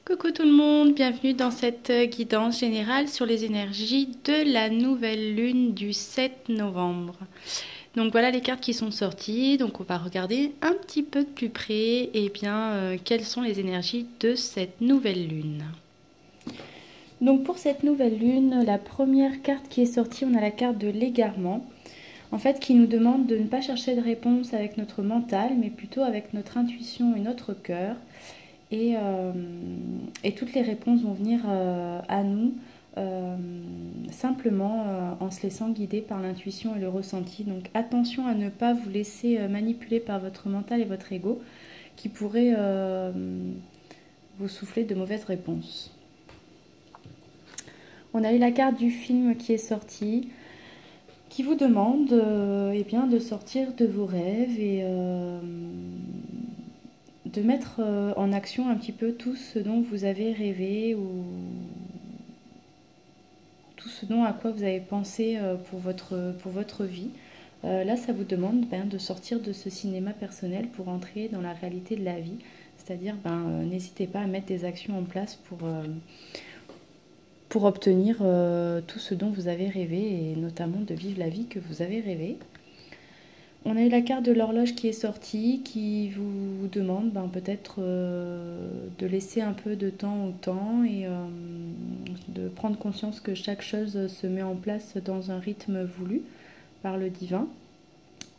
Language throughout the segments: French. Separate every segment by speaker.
Speaker 1: Coucou tout le monde, bienvenue dans cette guidance générale sur les énergies de la nouvelle lune du 7 novembre. Donc voilà les cartes qui sont sorties, donc on va regarder un petit peu de plus près quelles sont les énergies de cette nouvelle lune. Donc pour cette nouvelle lune, la première carte qui est sortie, on a la carte de l'égarement. En fait, qui nous demande de ne pas chercher de réponse avec notre mental, mais plutôt avec notre intuition et notre cœur. Et toutes les réponses vont venir à nous simplement en se laissant guider par l'intuition et le ressenti. Donc attention à ne pas vous laisser manipuler par votre mental et votre ego qui pourrait vous souffler de mauvaises réponses. On a eu la carte du film qui est sortie, qui vous demande de sortir de vos rêves et de mettre en action un petit peu tout ce dont vous avez rêvé ou tout ce dont à quoi vous avez pensé pour votre vie. Là, ça vous demande de sortir de ce cinéma personnel pour entrer dans la réalité de la vie. C'est-à-dire, n'hésitez pas à mettre des actions en place pour obtenir tout ce dont vous avez rêvé et notamment de vivre la vie que vous avez rêvé. On a eu la carte de l'horloge qui est sortie, qui vous demande peut-être de laisser un peu de temps au temps et de prendre conscience que chaque chose se met en place dans un rythme voulu par le divin.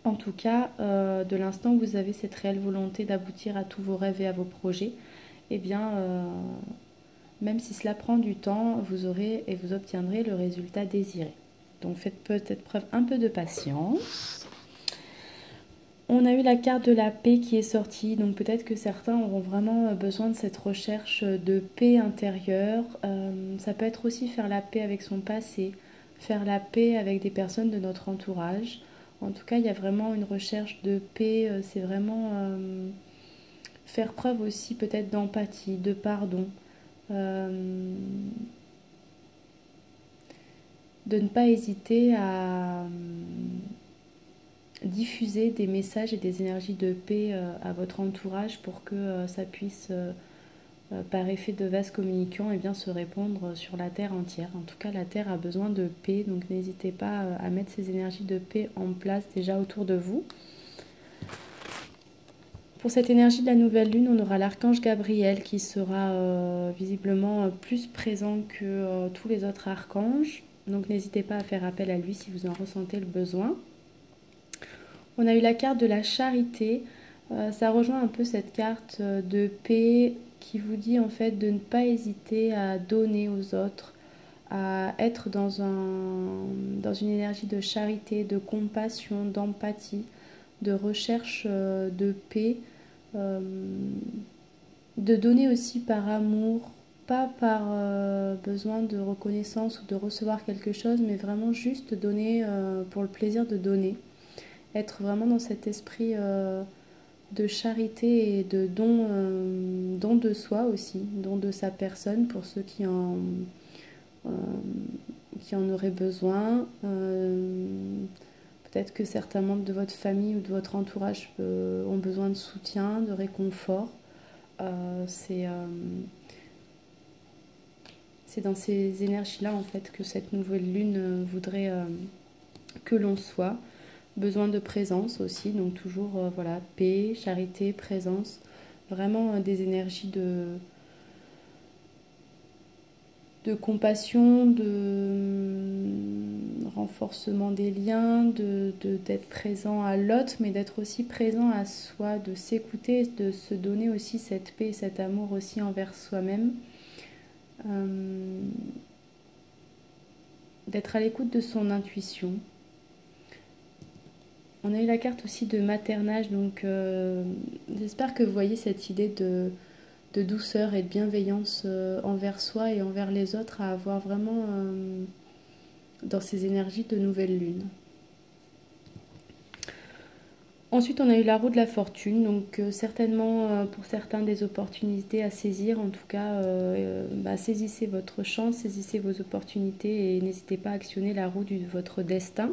Speaker 1: En tout cas, de l'instant où vous avez cette réelle volonté d'aboutir à tous vos rêves et à vos projets, même si cela prend du temps, vous aurez et vous obtiendrez le résultat désiré. Donc faites peut-être preuve un peu de patience. On a eu la carte de la paix qui est sortie, donc peut-être que certains auront vraiment besoin de cette recherche de paix intérieure. Ça peut être aussi faire la paix avec son passé, faire la paix avec des personnes de notre entourage. En tout cas, il y a vraiment une recherche de paix, c'est vraiment faire preuve aussi peut-être d'empathie, de pardon. De ne pas hésiter à diffuser des messages et des énergies de paix à votre entourage pour que ça puisse, par effet de vase communicant, se répandre sur la Terre entière. En tout cas, la Terre a besoin de paix, donc n'hésitez pas à mettre ces énergies de paix en place déjà autour de vous. Pour cette énergie de la nouvelle lune, on aura l'archange Gabriel qui sera visiblement plus présent que tous les autres archanges. Donc n'hésitez pas à faire appel à lui si vous en ressentez le besoin. On a eu la carte de la charité. Ça rejoint un peu cette carte de paix qui vous dit en fait de ne pas hésiter à donner aux autres, à être dans une énergie de charité, de compassion, d'empathie, de recherche de paix, de donner aussi par amour, pas par besoin de reconnaissance ou de recevoir quelque chose, mais vraiment juste donner pour le plaisir de donner. Être vraiment dans cet esprit de charité et de don de soi aussi, don de sa personne pour ceux qui en auraient besoin. Peut-être que certains membres de votre famille ou de votre entourage ont besoin de soutien, de réconfort. C'est dans ces énergies-là en fait que cette nouvelle lune voudrait que l'on soit. Besoin de présence aussi, donc toujours paix, charité, présence, vraiment des énergies de compassion, de renforcement des liens, d'être présent à l'autre, mais d'être aussi présent à soi, de s'écouter, de se donner aussi cette paix et cet amour aussi envers soi-même. D'être à l'écoute de son intuition. On a eu la carte aussi de maternage, donc j'espère que vous voyez cette idée de douceur et de bienveillance envers soi et envers les autres à avoir vraiment dans ces énergies de nouvelle lune. Ensuite, on a eu la roue de la fortune, donc certainement pour certains des opportunités à saisir. En tout cas, saisissez votre chance, saisissez vos opportunités et n'hésitez pas à actionner la roue de votre destin.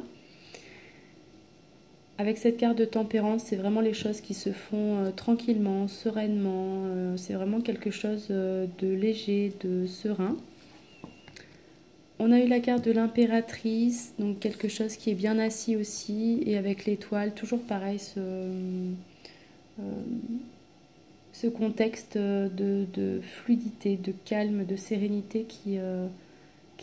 Speaker 1: Avec cette carte de tempérance, c'est vraiment les choses qui se font tranquillement, sereinement. C'est vraiment quelque chose de léger, de serein. On a eu la carte de l'impératrice, donc quelque chose qui est bien assis aussi. Et avec l'étoile, toujours pareil, ce contexte de fluidité, de calme, de sérénité qui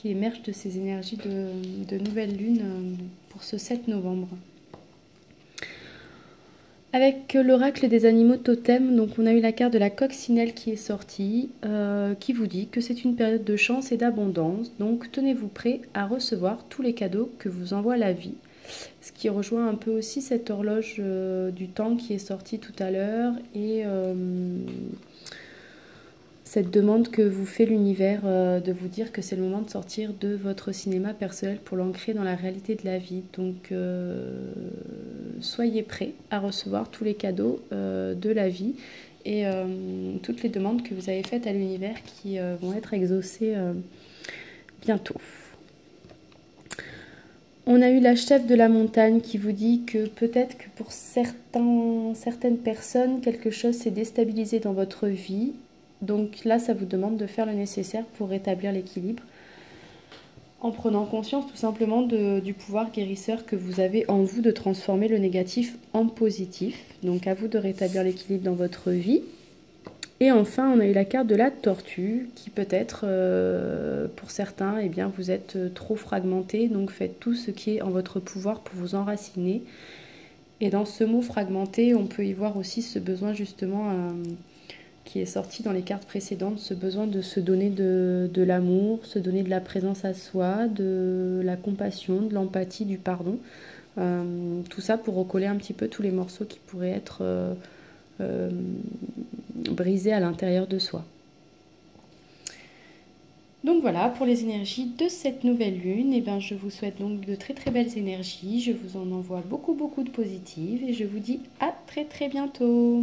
Speaker 1: émerge de ces énergies de nouvelle lune pour ce 7 novembre. Avec l'oracle des animaux totems, donc on a eu la carte de la coccinelle qui est sortie, qui vous dit que c'est une période de chance et d'abondance, donc tenez-vous prêt à recevoir tous les cadeaux que vous envoie la vie. Ce qui rejoint un peu aussi cette horloge du temps qui est sortie tout à l'heure et cette demande que vous fait l'univers de vous dire que c'est le moment de sortir de votre cinéma personnel pour l'ancrer dans la réalité de la vie. Donc soyez prêts à recevoir tous les cadeaux de la vie et toutes les demandes que vous avez faites à l'univers qui vont être exaucées bientôt. On a eu la chef de la montagne qui vous dit que peut-être que pour certaines personnes, quelque chose s'est déstabilisé dans votre vie. Donc là, ça vous demande de faire le nécessaire pour rétablir l'équilibre, en prenant conscience tout simplement du pouvoir guérisseur que vous avez en vous de transformer le négatif en positif. Donc à vous de rétablir l'équilibre dans votre vie. Et enfin, on a eu la carte de la tortue qui peut-être, pour certains, eh bien, vous êtes trop fragmenté. Donc faites tout ce qui est en votre pouvoir pour vous enraciner. Et dans ce mot fragmenté, on peut y voir aussi ce besoin justement qui est sorti dans les cartes précédentes, ce besoin de se donner de l'amour, se donner de la présence à soi, de la compassion, de l'empathie, du pardon. Tout ça pour recoller un petit peu tous les morceaux qui pourraient être brisés à l'intérieur de soi. Donc voilà, pour les énergies de cette nouvelle lune, eh ben, je vous souhaite donc de très très belles énergies. Je vous en envoie beaucoup beaucoup de positives et je vous dis à très très bientôt.